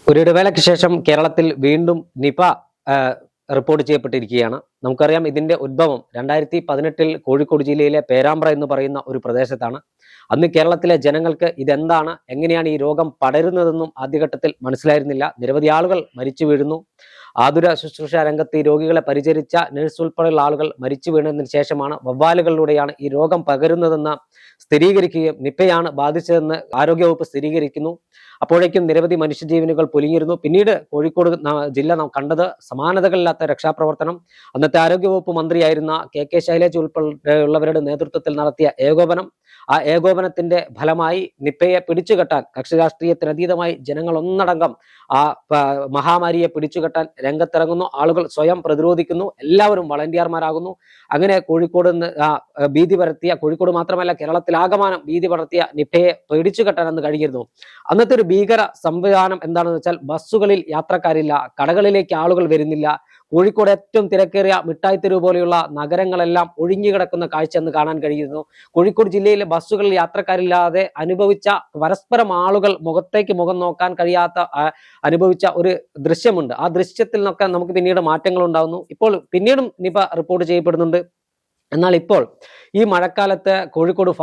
ഒരു ഇടവേളയ്ക്ക് ശേഷം കേരളത്തിൽ വീണ്ടും നിപ റിപ്പോർട്ട് ചെയ്യപ്പെട്ടിരിക്കുകയാണ്. നമുക്കറിയാം ഇതിന്റെ ഉദ്ഭവം 2018 കോഴിക്കോട് ജില്ലയിലെ പേരാമ്പ്ര എന്ന് പറയുന്ന ഒരു പ്രദേശത്താണ്. അന്ന് കേരളത്തിലെ ജനങ്ങൾക്ക് ഇതെന്താണ്, എങ്ങനെയാണ് ഈ രോഗം പടരുന്നതെന്നും ആദ്യഘട്ടത്തിൽ മനസ്സിലായിരുന്നില്ല. നിരവധി ആളുകൾ മരിച്ചു വീഴുന്നു. ആതുര ശുശ്രൂഷ രംഗത്ത് ഈ രോഗികളെ പരിചരിച്ച നഴ്സ് ഉൾപ്പെടെയുള്ള ആളുകൾ മരിച്ചു വീണതിന് ശേഷമാണ് വവ്വാലുകളിലൂടെയാണ് ഈ രോഗം പകരുന്നതെന്ന് സ്ഥിരീകരിക്കുകയും നിപ്പയാണ് ബാധിച്ചതെന്ന് ആരോഗ്യവകുപ്പ് സ്ഥിരീകരിക്കുന്നു. അപ്പോഴേക്കും നിരവധി മനുഷ്യജീവനുകൾ പൊലിഞ്ഞിരുന്നു. പിന്നീട് കോഴിക്കോട് ജില്ല നാം കണ്ടത് സമാനതകളില്ലാത്ത രക്ഷാപ്രവർത്തനം. അന്നത്തെ ആരോഗ്യവകുപ്പ് മന്ത്രിയായിരുന്ന കെ ശൈലജ ഉൾപ്പെടെയുള്ളവരുടെ നേതൃത്വത്തിൽ നടത്തിയ ഏകോപനം, ആ ഏകോപനത്തിന്റെ ഫലമായി നിപ്പയെ പിടിച്ചുകെട്ടാൻ കക്ഷി രാഷ്ട്രീയത്തിനതീതമായി ജനങ്ങൾ ഒന്നടങ്കം ആ മഹാമാരിയെ പിടിച്ചുകെട്ടാൻ രംഗത്തിറങ്ങുന്നു. ആളുകൾ സ്വയം പ്രതിരോധിക്കുന്നു, എല്ലാവരും വളണ്ടിയർമാരാകുന്നു. അങ്ങനെ കോഴിക്കോട് ഭീതി പരത്തിയ, കോഴിക്കോട് മാത്രമല്ല കേരളത്തിലാകമാനം ഭീതി പടർത്തിയ നിപ്പയെ പിടിച്ചുകെട്ടാൻ അന്ന് കഴിഞ്ഞിരുന്നു. അന്നത്തെ ഒരു ഭീകര സംവിധാനം എന്താണെന്ന് വെച്ചാൽ ബസ്സുകളിൽ യാത്രക്കാരില്ല, കടകളിലേക്ക് ആളുകൾ വരുന്നില്ല. കോഴിക്കോട് ഏറ്റവും തിരക്കേറിയ മിഠായി തെരുവ് പോലെയുള്ള നഗരങ്ങളെല്ലാം ഒഴിഞ്ഞുകിടക്കുന്ന കാഴ്ച അന്ന് കാണാൻ കഴിയുന്നു. കോഴിക്കോട് ജില്ലയിലെ ബസ്സുകളിൽ യാത്രക്കാരില്ലാതെ അനുഭവിച്ച, പരസ്പരം ആളുകൾ മുഖത്തേക്ക് മുഖം നോക്കാൻ കഴിയാത്ത അനുഭവിച്ച ഒരു ദൃശ്യമുണ്ട്. ആ ദൃശ്യത്തിൽ നിന്നൊക്കെ നമുക്ക് പിന്നീട് മാറ്റങ്ങൾ ഉണ്ടാകുന്നു. ഇപ്പോൾ പിന്നീടും നിപ റിപ്പോർട്ട് ചെയ്യപ്പെടുന്നുണ്ട്. എന്നാൽ ഇപ്പോൾ ഈ മഴക്കാലത്ത് കോഴിക്കോട്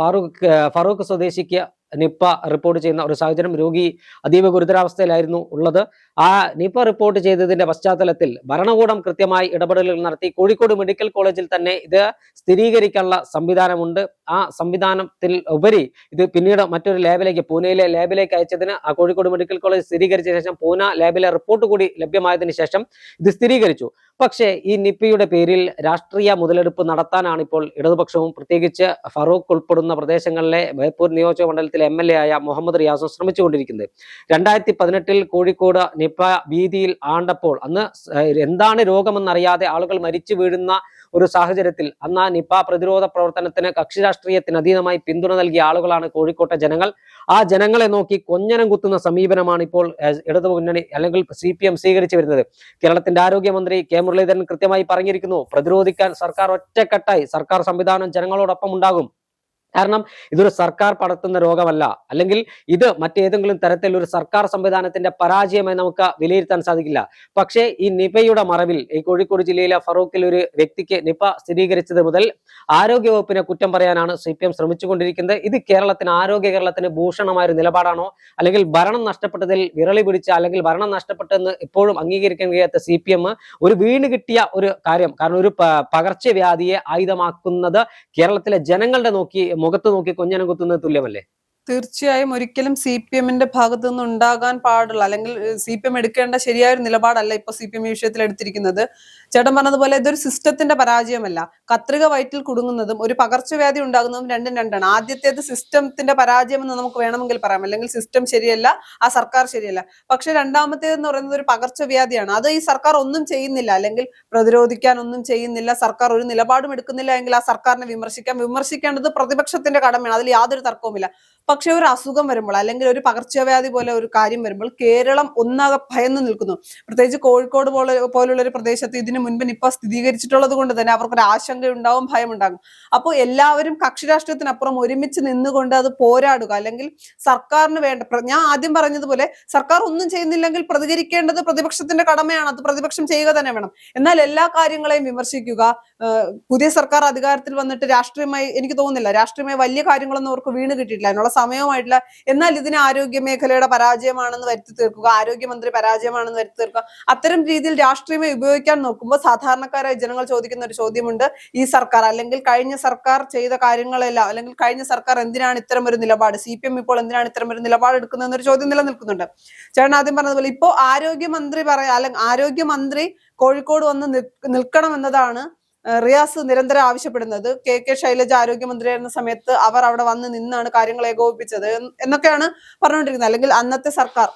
ഫറൂഖ് സ്വദേശിക്ക് നിപ്പ റിപ്പോർട്ട് ചെയ്യുന്ന ഒരു സാഹചര്യം. രോഗി അതീവ ഗുരുതരാവസ്ഥയിലായിരുന്നു ഉള്ളത്. ആ നിപ്പ റിപ്പോർട്ട് ചെയ്തതിന്റെ പശ്ചാത്തലത്തിൽ ഭരണകൂടം കൃത്യമായി ഇടപെടലുകൾ നടത്തി. കോഴിക്കോട് മെഡിക്കൽ കോളേജിൽ തന്നെ ഇത് സ്ഥിരീകരിക്കാനുള്ള സംവിധാനമുണ്ട്. ആ സംവിധാനത്തിൽ ഉപരി ഇത് പിന്നീട് മറ്റൊരു ലാബിലേക്ക്, പൂനെയിലെ ലാബിലേക്ക് അയച്ചതിന് ആ കോഴിക്കോട് മെഡിക്കൽ കോളേജ് സ്ഥിരീകരിച്ച ശേഷം പൂനെ ലാബിലെ റിപ്പോർട്ട് കൂടി ലഭ്യമായതിനു ശേഷം ഇത് സ്ഥിരീകരിച്ചു. പക്ഷേ ഈ നിപ്പയുടെ പേരിൽ രാഷ്ട്രീയ മുതലെടുപ്പ് നടത്താനാണ് ഇപ്പോൾ ഇടതുപക്ഷവും പ്രത്യേകിച്ച് ഫറൂഖ് ഉൾപ്പെടുന്ന പ്രദേശങ്ങളിലെ ബേപ്പൂർ നിയോജക മണ്ഡലത്തിലെ MLA ആയ മുഹമ്മദ് റിയാസും ശ്രമിച്ചുകൊണ്ടിരിക്കുന്നത്. 2018 കോഴിക്കോട് നിപ്പ ഭീതിയിൽ ആണ്ടപ്പോൾ അന്ന് എന്താണ് രോഗമെന്നറിയാതെ ആളുകൾ മരിച്ചു വീഴുന്ന ഒരു സാഹചര്യത്തിൽ അന്ന് ആ നിപ പ്രതിരോധ പ്രവർത്തനത്തിന് കക്ഷി രാഷ്ട്രീയത്തിന് അതീതമായി പിന്തുണ നൽകിയ ആളുകളാണ് കോഴിക്കോട്ടെ ജനങ്ങൾ. ആ ജനങ്ങളെ നോക്കി കൊഞ്ഞനം കുത്തുന്ന സമീപനമാണ് ഇപ്പോൾ ഇടതു മുന്നണി അല്ലെങ്കിൽ CPM സ്വീകരിച്ചു വരുന്നത്. കേരളത്തിന്റെ ആരോഗ്യമന്ത്രി കെ മുരളീധരൻ കൃത്യമായി പറഞ്ഞിരിക്കുന്നു, പ്രതിരോധിക്കാൻ സർക്കാർ ഒറ്റക്കെട്ടായി, സർക്കാർ സംവിധാനം ജനങ്ങളോടൊപ്പം ഉണ്ടാകും. കാരണം ഇതൊരു സർക്കാർ പടർത്തുന്ന രോഗമല്ല, അല്ലെങ്കിൽ ഇത് മറ്റേതെങ്കിലും തരത്തിൽ ഒരു സർക്കാർ സംവിധാനത്തിന്റെ പരാജയമായി നമുക്ക് വിലയിരുത്താൻ സാധിക്കില്ല. പക്ഷേ ഈ നിപയുടെ മറവിൽ ഈ കോഴിക്കോട് ജില്ലയിലെ ഫറൂഖിൽ ഒരു വ്യക്തിക്ക് നിപ സ്ഥിരീകരിച്ചത് മുതൽ ആരോഗ്യവകുപ്പിനെ കുറ്റം പറയാനാണ് CPM ശ്രമിച്ചുകൊണ്ടിരിക്കുന്നത്. ഇത് കേരളത്തിന് ഭൂഷണമായ ഒരു നിലപാടാണോ, അല്ലെങ്കിൽ ഭരണം നഷ്ടപ്പെട്ടതിൽ വിരളി പിടിച്ച, അല്ലെങ്കിൽ ഭരണം നഷ്ടപ്പെട്ടെന്ന് ഇപ്പോഴും അംഗീകരിക്കാൻ കഴിയാത്ത CPM ഒരു വീണ് കിട്ടിയ ഒരു കാര്യം, കാരണം ഒരു പകർച്ചവ്യാധിയെ ആയുധമാക്കുന്നത് കേരളത്തിലെ ജനങ്ങളുടെ മുഖത്ത് നോക്കി കൊഞ്ഞനം കുത്തുന്നത് തുല്യമല്ലേ? തീർച്ചയായും ഒരിക്കലും CPM-ന്റെ ഭാഗത്തു നിന്ന് ഉണ്ടാകാൻ പാടുള്ള, അല്ലെങ്കിൽ CPM എടുക്കേണ്ട ശരിയായ ഒരു നിലപാടല്ല ഇപ്പൊ CPM ഈ വിഷയത്തിൽ എടുത്തിരിക്കുന്നത്. ചേട്ടൻ പറഞ്ഞതുപോലെ ഇതൊരു സിസ്റ്റത്തിന്റെ പരാജയമല്ല. കത്രിക വയറ്റിൽ കുടുങ്ങുന്നതും ഒരു പകർച്ചവ്യാധി ഉണ്ടാകുന്നതും രണ്ടും രണ്ടാണ്. ആദ്യത്തേത് സിസ്റ്റത്തിന്റെ പരാജയം എന്ന് നമുക്ക് വേണമെങ്കിൽ പറയാം, അല്ലെങ്കിൽ സിസ്റ്റം ശരിയല്ല, ആ സർക്കാർ ശരിയല്ല. പക്ഷെ രണ്ടാമത്തേതെന്ന് പറയുന്നത് ഒരു പകർച്ചവ്യാധിയാണ്. അത് ഈ സർക്കാർ ഒന്നും ചെയ്യുന്നില്ല, അല്ലെങ്കിൽ പ്രതിരോധിക്കാൻ ഒന്നും ചെയ്യുന്നില്ല, സർക്കാർ ഒരു നിലപാടും എടുക്കുന്നില്ല എങ്കിൽ ആ സർക്കാരിനെ വിമർശിക്കേണ്ടത് പ്രതിപക്ഷത്തിന്റെ കടമയാണ്, അതിൽ യാതൊരു തർക്കവുമില്ല. പക്ഷെ ഒരു അസുഖം വരുമ്പോൾ, അല്ലെങ്കിൽ ഒരു പകർച്ചവ്യാധി പോലെ ഒരു കാര്യം വരുമ്പോൾ കേരളം ഒന്നാകെ ഭയന്ന് നിൽക്കുന്നു. പ്രത്യേകിച്ച് കോഴിക്കോട് പോലുള്ള ഒരു പ്രദേശത്ത് ഇതിനു മുൻപ് നിപ്പ സ്ഥിരീകരിച്ചിട്ടുള്ളത് കൊണ്ട് തന്നെ അവർക്കൊരു ആശങ്കയുണ്ടാവും, ഭയമുണ്ടാകും. അപ്പോൾ എല്ലാവരും കക്ഷി രാഷ്ട്രീയത്തിനപ്പുറം ഒരുമിച്ച് നിന്നുകൊണ്ട് അത് പോരാടുക, അല്ലെങ്കിൽ സർക്കാരിന് വേണ്ട, ഞാൻ ആദ്യം പറഞ്ഞതുപോലെ സർക്കാർ ഒന്നും ചെയ്യുന്നില്ലെങ്കിൽ പ്രതികരിക്കേണ്ടത് പ്രതിപക്ഷത്തിന്റെ കടമയാണ്, അത് പ്രതിപക്ഷം ചെയ്യുക തന്നെ വേണം. എന്നാൽ എല്ലാ കാര്യങ്ങളെയും വിമർശിക്കുക, പുതിയ സർക്കാർ അധികാരത്തിൽ വന്നിട്ട് രാഷ്ട്രീയമായി, എനിക്ക് തോന്നുന്നില്ല രാഷ്ട്രീയമായി വലിയ കാര്യങ്ങളൊന്നും അവർക്ക് വീണ് കിട്ടിയിട്ടില്ല, അതിനുള്ള സമയവുമായിട്ടില്ല. എന്നാൽ ഇതിന് ആരോഗ്യ മേഖലയുടെ പരാജയമാണെന്ന് വരുത്തി തീർക്കുക, ആരോഗ്യമന്ത്രി പരാജയമാണെന്ന് വരുത്തി തീർക്കുക, അത്തരം രീതിയിൽ രാഷ്ട്രീയമായി ഉപയോഗിക്കാൻ നോക്കുമ്പോൾ സാധാരണക്കാരായ ജനങ്ങൾ ചോദിക്കുന്ന ഒരു ചോദ്യമുണ്ട്, ഈ സർക്കാർ അല്ലെങ്കിൽ കഴിഞ്ഞ സർക്കാർ ചെയ്ത കാര്യങ്ങളെല്ലാം, അല്ലെങ്കിൽ കഴിഞ്ഞ സർക്കാർ എന്തിനാണ് ഇത്തരം ഒരു നിലപാട്, CPM ഇപ്പോൾ എന്തിനാണ് ഇത്തരം ഒരു നിലപാട് എടുക്കുന്നത് എന്നൊരു ചോദ്യം നിലനിൽക്കുന്നുണ്ട്. ചേട്ടൻ ആദ്യം പറഞ്ഞതുപോലെ ഇപ്പോ ആരോഗ്യമന്ത്രി കോഴിക്കോട് വന്ന് നിൽക്കണം എന്നതാണ് റിയാസ് നിരന്തരം ആവശ്യപ്പെടുന്നത്. കെ ശൈലജ ആരോഗ്യമന്ത്രിയായിരുന്ന സമയത്ത് അവർ അവിടെ വന്ന് നിന്നാണ് കാര്യങ്ങൾ ഏകോപിപ്പിച്ചത് എന്നൊക്കെയാണ് പറഞ്ഞുകൊണ്ടിരിക്കുന്നത്. അല്ലെങ്കിൽ അന്നത്തെ സർക്കാർ,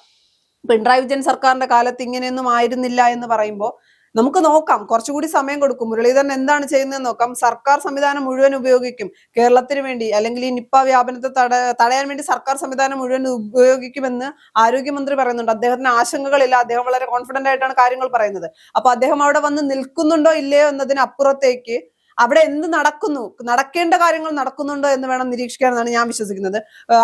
പിണറായി വിജയൻ സർക്കാരിന്റെ കാലത്ത് ഇങ്ങനെയൊന്നും ആയിരുന്നില്ല എന്ന് പറയുമ്പോൾ നമുക്ക് നോക്കാം, കുറച്ചുകൂടി സമയം കൊടുക്കും. മുരളീധരൻ എന്താണ് ചെയ്യുന്നതെന്ന് നോക്കാം. സർക്കാർ സംവിധാനം മുഴുവൻ ഉപയോഗിക്കും കേരളത്തിന് വേണ്ടി, അല്ലെങ്കിൽ ഈ നിപ്പ വ്യാപനത്തെ തടയാൻ വേണ്ടി സർക്കാർ സംവിധാനം മുഴുവൻ ഉപയോഗിക്കുമെന്ന് ആരോഗ്യമന്ത്രി പറയുന്നുണ്ട്. അദ്ദേഹത്തിന് ആശങ്കകളില്ല, അദ്ദേഹം വളരെ കോൺഫിഡന്റ് ആയിട്ടാണ് കാര്യങ്ങൾ പറയുന്നത്. അപ്പൊ അദ്ദേഹം അവിടെ വന്ന് നിൽക്കുന്നുണ്ടോ ഇല്ലയോ എന്നതിനപ്പുറത്തേക്ക് അവിടെ എന്ത് നടക്കുന്നു, നടക്കേണ്ട കാര്യങ്ങൾ നടക്കുന്നുണ്ടോ എന്ന് വേണം നിരീക്ഷിക്കാനെന്നാണ് ഞാൻ വിശ്വസിക്കുന്നത്.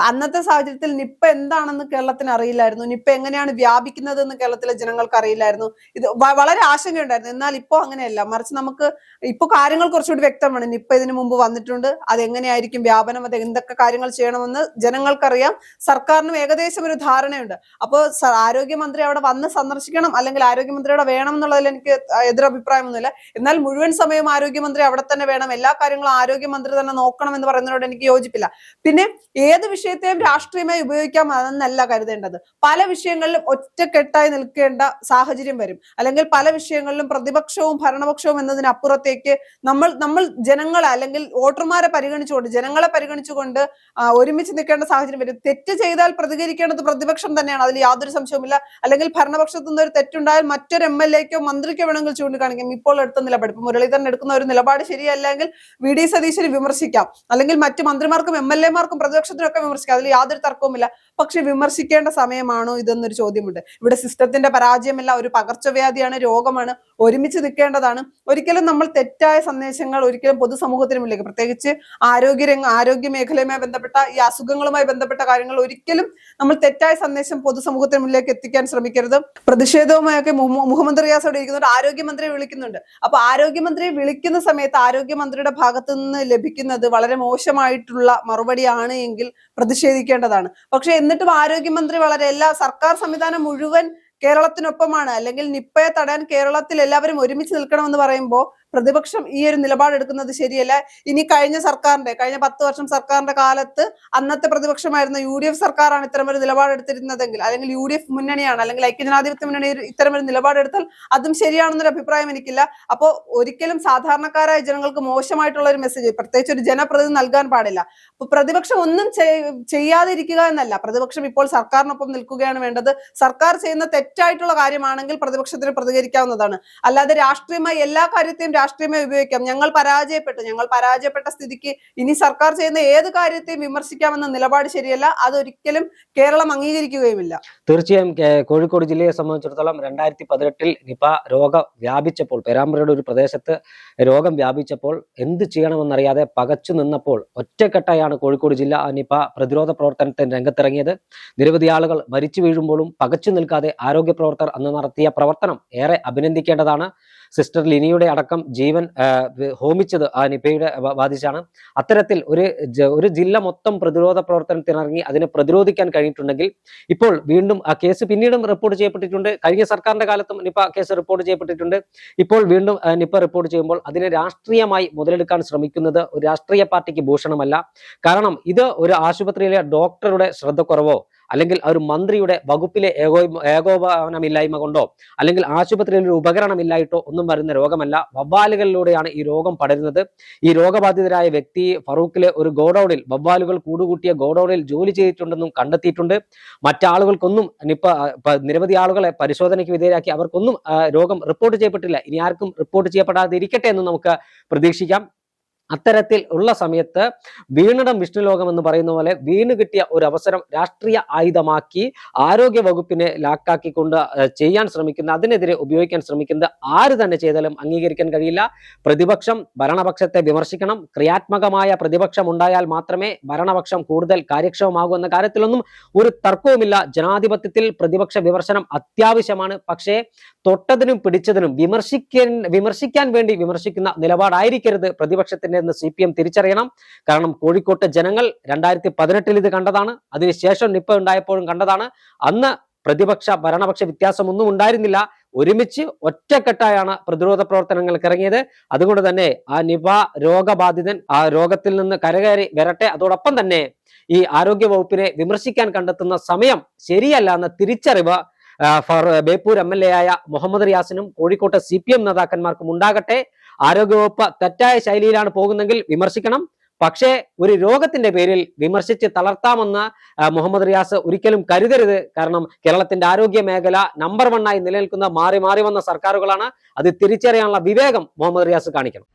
അന്നത്തെ സാഹചര്യത്തിൽ നിപ്പ എന്താണെന്ന് കേരളത്തിന് അറിയില്ലായിരുന്നു, നിപ്പ എങ്ങനെയാണ് വ്യാപിക്കുന്നത് എന്ന് കേരളത്തിലെ ജനങ്ങൾക്ക് അറിയില്ലായിരുന്നു. ഇത് വളരെ ആശങ്കയുണ്ടായിരുന്നു. എന്നാൽ ഇപ്പോൾ അങ്ങനെയല്ല, മറിച്ച് നമുക്ക് ഇപ്പോൾ കാര്യങ്ങൾ കുറച്ചുകൂടി വ്യക്തമാണ്. നിപ്പ ഇതിനു മുമ്പ് വന്നിട്ടുണ്ട്, അതെങ്ങനെയായിരിക്കും വ്യാപനം, അത് എന്തൊക്കെ കാര്യങ്ങൾ ചെയ്യണമെന്ന് ജനങ്ങൾക്കറിയാം, സർക്കാരിനും ഏകദേശം ഒരു ധാരണയുണ്ട്. അപ്പോൾ ആരോഗ്യമന്ത്രി അവിടെ വന്ന് സന്ദർശിക്കണം, അല്ലെങ്കിൽ ആരോഗ്യമന്ത്രി അവിടെ വേണം എന്നുള്ളതിൽ എനിക്ക് എതിരഭിപ്രായമൊന്നുമില്ല. എന്നാൽ മുഴുവൻ സമയം ആരോഗ്യമന്ത്രി അവിടെ തന്നെ വേണം, എല്ലാ കാര്യങ്ങളും ആരോഗ്യമന്ത്രി തന്നെ നോക്കണം എന്ന് പറയുന്നതിനോട് എനിക്ക് യോജിപ്പില്ല. പിന്നെ ഏത് വിഷയത്തെയും രാഷ്ട്രീയമായി ഉപയോഗിക്കാം അതെന്നല്ല കരുതേണ്ടത്. പല വിഷയങ്ങളിലും ഒറ്റക്കെട്ടായി നിൽക്കേണ്ട സാഹചര്യം വരും, അല്ലെങ്കിൽ പല വിഷയങ്ങളിലും പ്രതിപക്ഷവും ഭരണപക്ഷവും എന്നതിനപ്പുറത്തേക്ക് നമ്മൾ ജനങ്ങളെ അല്ലെങ്കിൽ വോട്ടർമാരെ പരിഗണിച്ചുകൊണ്ട്, ജനങ്ങളെ പരിഗണിച്ചുകൊണ്ട് ഒരുമിച്ച് നിൽക്കേണ്ട സാഹചര്യം വരും. തെറ്റ് ചെയ്താൽ പ്രതികരിക്കേണ്ടത് പ്രതിപക്ഷം തന്നെയാണ്, അതിൽ യാതൊരു സംശയവുമില്ല. അല്ലെങ്കിൽ ഭരണപക്ഷത്തു നിന്ന് ഒരു തെറ്റുണ്ടായാൽ മറ്റൊരു MLA-ക്കോ മന്ത്രിക്കോ വേണമെങ്കിൽ ചൂണ്ടിക്കാണിക്കാം. ഇപ്പോൾ എടുത്ത നിലപാട്, ഇപ്പൊ മുരളീധരൻ എടുക്കുന്ന ഒരു നിലപാട് ശരിയല്ലെങ്കിൽ VD സതീശന് വിമർശിക്കാം, അല്ലെങ്കിൽ മറ്റു മന്ത്രിമാർക്കും MLA-മാർക്കും പ്രതിപക്ഷത്തിനും ഒക്കെ വിമർശിക്കാം, അതിൽ യാതൊരു തർക്കവുമില്ല. പക്ഷെ വിമർശിക്കേണ്ട സമയമാണോ ഇതെന്നൊരു ചോദ്യമുണ്ട്. ഇവിടെ സിസ്റ്റത്തിന്റെ പരാജയമല്ല, ഒരു പകർച്ചവ്യാധിയാണ്, രോഗമാണ്, ഒരുമിച്ച് നിൽക്കേണ്ടതാണ്. ഒരിക്കലും നമ്മൾ തെറ്റായ സന്ദേശങ്ങൾ ഒരിക്കലും പൊതുസമൂഹത്തിന് മുന്നിലേക്ക്, പ്രത്യേകിച്ച് ആരോഗ്യ മേഖലയുമായി ബന്ധപ്പെട്ട ഈ അസുഖങ്ങളുമായി ബന്ധപ്പെട്ട കാര്യങ്ങൾ ഒരിക്കലും നമ്മൾ തെറ്റായ സന്ദേശം പൊതുസമൂഹത്തിന് മുന്നിലേക്ക് എത്തിക്കാൻ ശ്രമിക്കരുത്. പ്രതിഷേധവുമായൊക്കെ മുഹമ്മദ് റിയാസ് അവിടെ ഇരിക്കുന്നുണ്ട്, ആരോഗ്യമന്ത്രിയെ വിളിക്കുന്നുണ്ട്. അപ്പൊ ആരോഗ്യമന്ത്രിയെ വിളിക്കുന്ന സമയത്ത് ആരോഗ്യമന്ത്രിയുടെ ഭാഗത്തു നിന്ന് ലഭിക്കുന്നത് വളരെ മോശമായിട്ടുള്ള മറുപടിയാണ് എങ്കിൽ പ്രതിഷേധിക്കേണ്ടതാണ്. പക്ഷെ എന്നിട്ടും ആരോഗ്യമന്ത്രി എല്ലാ സർക്കാർ സംവിധാനം മുഴുവൻ കേരളത്തിനൊപ്പമാണ്, അല്ലെങ്കിൽ നിപ്പയെ തടയാൻ കേരളത്തിൽ എല്ലാവരും ഒരുമിച്ച് നിൽക്കണമെന്ന് പറയുമ്പോൾ പ്രതിപക്ഷം ഈ ഒരു നിലപാടെടുക്കുന്നത് ശരിയല്ല. ഇനി കഴിഞ്ഞ 10 വർഷം സർക്കാരിന്റെ കാലത്ത് അന്നത്തെ പ്രതിപക്ഷമായിരുന്ന UDF സർക്കാരാണ് ഇത്തരമൊരു നിലപാടെടുത്തിരുന്നതെങ്കിൽ, അല്ലെങ്കിൽ UDF മുന്നണിയാണ്, അല്ലെങ്കിൽ ഐക്യജനാധിപത്യ മുന്നണി ഇത്തരമൊരു നിലപാടെടുത്താൽ അതും ശരിയാണെന്നൊരു അഭിപ്രായം എനിക്കില്ല. അപ്പോൾ ഒരിക്കലും സാധാരണക്കാരായ ജനങ്ങൾക്ക് മോശമായിട്ടുള്ള ഒരു മെസ്സേജ് പ്രത്യേകിച്ച് ഒരു ജനപ്രതിനിധി നൽകാൻ പാടില്ല. അപ്പൊ പ്രതിപക്ഷം ഒന്നും ചെയ്യാതിരിക്കുക എന്നല്ല, പ്രതിപക്ഷം ഇപ്പോൾ സർക്കാരിനൊപ്പം നിൽക്കുകയാണ് വേണ്ടത്. സർക്കാർ ചെയ്യുന്ന തെറ്റായിട്ടുള്ള കാര്യമാണെങ്കിൽ പ്രതിപക്ഷത്തിന് പ്രതികരിക്കാവുന്നതാണ്. അല്ലാതെ രാഷ്ട്രീയമായി എല്ലാ കാര്യത്തെയും രാഷ്ട്രീയമായി ഉപയോഗിക്കാം. ഞങ്ങൾ പരാജയപ്പെട്ട സ്ഥിതിക്ക് ഇനി സർക്കാർ ചെയ്യുന്ന ഏത് കാര്യത്തെയും വിമർശിക്കാമെന്ന നിലപാട് ശരിയല്ല, അതൊരിക്കലും കേരളം അംഗീകരിക്കുകയുമില്ല. തീർച്ചയായും കോഴിക്കോട് ജില്ലയെ സംബന്ധിച്ചിടത്തോളം 2018 നിപ രോഗം വ്യാപിച്ചപ്പോൾ, പേരാമ്പ്രയുടെ ഒരു പ്രദേശത്ത് രോഗം വ്യാപിച്ചപ്പോൾ എന്ത് ചെയ്യണമെന്നറിയാതെ പകച്ചു നിന്നപ്പോൾ ഒറ്റക്കെട്ടായാണ് കോഴിക്കോട് ജില്ല നിപ പ്രതിരോധ പ്രവർത്തനത്തിന് രംഗത്തിറങ്ങിയത്. നിരവധി ആളുകൾ മരിച്ചു വീഴുമ്പോഴും പകച്ചു നിൽക്കാതെ ആരോഗ്യ പ്രവർത്തകർ അന്ന് നടത്തിയ പ്രവർത്തനം ഏറെ അഭിനന്ദിക്കേണ്ടതാണ്. സിസ്റ്റർ ലിനിയുടെ അടക്കം ജീവൻ ഹോമിച്ചത് ആ നിപയുടെ ബാധിച്ചാണ്. അത്തരത്തിൽ ഒരു ജില്ല മൊത്തം പ്രതിരോധ പ്രവർത്തനത്തിനിറങ്ങി അതിനെ പ്രതിരോധിക്കാൻ കഴിഞ്ഞിട്ടുണ്ടെങ്കിൽ ഇപ്പോൾ വീണ്ടും ആ കേസ് പിന്നീടും റിപ്പോർട്ട് ചെയ്യപ്പെട്ടിട്ടുണ്ട്. കഴിഞ്ഞ സർക്കാരിന്റെ കാലത്തും നിപ കേസ് റിപ്പോർട്ട് ചെയ്യപ്പെട്ടിട്ടുണ്ട്. ഇപ്പോൾ വീണ്ടും നിപ റിപ്പോർട്ട് ചെയ്യുമ്പോൾ അതിനെ രാഷ്ട്രീയമായി മുതലെടുക്കാൻ ശ്രമിക്കുന്നത് ഒരു രാഷ്ട്രീയ പാർട്ടിക്ക് ഭൂഷണമല്ല. കാരണം ഇത് ഒരു ആശുപത്രിയിലെ ഡോക്ടറുടെ ശ്രദ്ധക്കുറവോ, അല്ലെങ്കിൽ ഒരു മന്ത്രിയുടെ വകുപ്പിലെ ഏകോപനമില്ലായ്മ കൊണ്ടോ, അല്ലെങ്കിൽ ആശുപത്രിയിൽ ഒരു ഉപകരണം ഇല്ലായിട്ടോ ഒന്നും വരുന്ന രോഗമല്ല. വവ്വാലുകളിലൂടെയാണ് ഈ രോഗം പടരുന്നത്. ഈ രോഗബാധിതരായ വ്യക്തി ഫറൂഖിലെ ഒരു ഗോഡൌണിൽ, വവ്വാലുകൾ കൂടുകൂട്ടിയ ഗോഡൌണിൽ ജോലി ചെയ്തിട്ടുണ്ടെന്നും കണ്ടെത്തിയിട്ടുണ്ട്. മറ്റാളുകൾക്കൊന്നും നിരവധി ആളുകളെ പരിശോധനയ്ക്ക് വിധേയരാക്കി അവർക്കൊന്നും രോഗം റിപ്പോർട്ട് ചെയ്യപ്പെട്ടില്ല. ഇനി ആർക്കും റിപ്പോർട്ട് ചെയ്യപ്പെടാതെ ഇരിക്കട്ടെ എന്ന് നമുക്ക് പ്രതീക്ഷിക്കാം. അത്തരത്തിൽ ഉള്ള സമയത്ത് വീണിടം വിഷ്ണുലോകം എന്ന് പറയുന്ന പോലെ വീണ് കിട്ടിയ ഒരു അവസരം രാഷ്ട്രീയ ആയുധമാക്കി ആരോഗ്യ വകുപ്പിനെ ലാക്കാക്കിക്കൊണ്ട് ചെയ്യാൻ ശ്രമിക്കുന്ന, അതിനെതിരെ ഉപയോഗിക്കാൻ ശ്രമിക്കുന്നത് ആര് തന്നെ ചെയ്താലും അംഗീകരിക്കാൻ കഴിയില്ല. പ്രതിപക്ഷം ഭരണപക്ഷത്തെ വിമർശിക്കണം. ക്രിയാത്മകമായ പ്രതിപക്ഷം ഉണ്ടായാൽ മാത്രമേ ഭരണപക്ഷം കൂടുതൽ കാര്യക്ഷമമാകൂ എന്ന കാര്യത്തിലൊന്നും ഒരു തർക്കവുമില്ല. ജനാധിപത്യത്തിൽ പ്രതിപക്ഷ വിമർശനം അത്യാവശ്യമാണ്. പക്ഷേ തൊട്ടതിനും പിടിച്ചതിനും വിമർശിക്കാൻ വേണ്ടി വിമർശിക്കുന്ന നിലപാടായിരിക്കരുത് പ്രതിപക്ഷത്തിന്റെ എന്ന് CPM തിരിച്ചറിയണം. കാരണം കോഴിക്കോട്ടെ ജനങ്ങൾ 2018 ഇത് കണ്ടതാണ്, അതിനുശേഷം നിപ്പ ഉണ്ടായപ്പോഴും കണ്ടതാണ്. അന്ന് പ്രതിപക്ഷ ഭരണപക്ഷ വ്യത്യാസമൊന്നും ഉണ്ടായിരുന്നില്ല. ഒരുമിച്ച് ഒറ്റക്കെട്ടായാണ് പ്രതിരോധ പ്രവർത്തനങ്ങൾക്ക് ഇറങ്ങിയത്. അതുകൊണ്ട് തന്നെ ആ നിപ രോഗബാധിതൻ ആ രോഗത്തിൽ നിന്ന് കരകയറി വരട്ടെ. അതോടൊപ്പം തന്നെ ഈ ആരോഗ്യ വകുപ്പിനെ വിമർശിക്കാൻ കണ്ടെത്തുന്ന സമയം ശരിയല്ല എന്ന തിരിച്ചറിവ് ബേപ്പൂർ MLA ആയ മുഹമ്മദ് റിയാസിനും കോഴിക്കോട്ടെ CPM നേതാക്കന്മാർക്കും ഉണ്ടാകട്ടെ. ആരോഗ്യവകുപ്പ് തെറ്റായ ശൈലിയിലാണ് പോകുന്നെങ്കിൽ വിമർശിക്കണം. പക്ഷേ ഒരു രോഗത്തിന്റെ പേരിൽ വിമർശിച്ച് തളർത്താമെന്ന് മുഹമ്മദ് റിയാസ് ഒരിക്കലും കരുതരുത്. കാരണം കേരളത്തിന്റെ ആരോഗ്യ മേഖല നമ്പർ 1 ആയി നിലനിൽക്കുന്ന മാറി മാറി വന്ന സർക്കാരുകളാണ്. അത് തിരിച്ചറിയാനുള്ള വിവേകം മുഹമ്മദ് റിയാസ് കാണിക്കണം.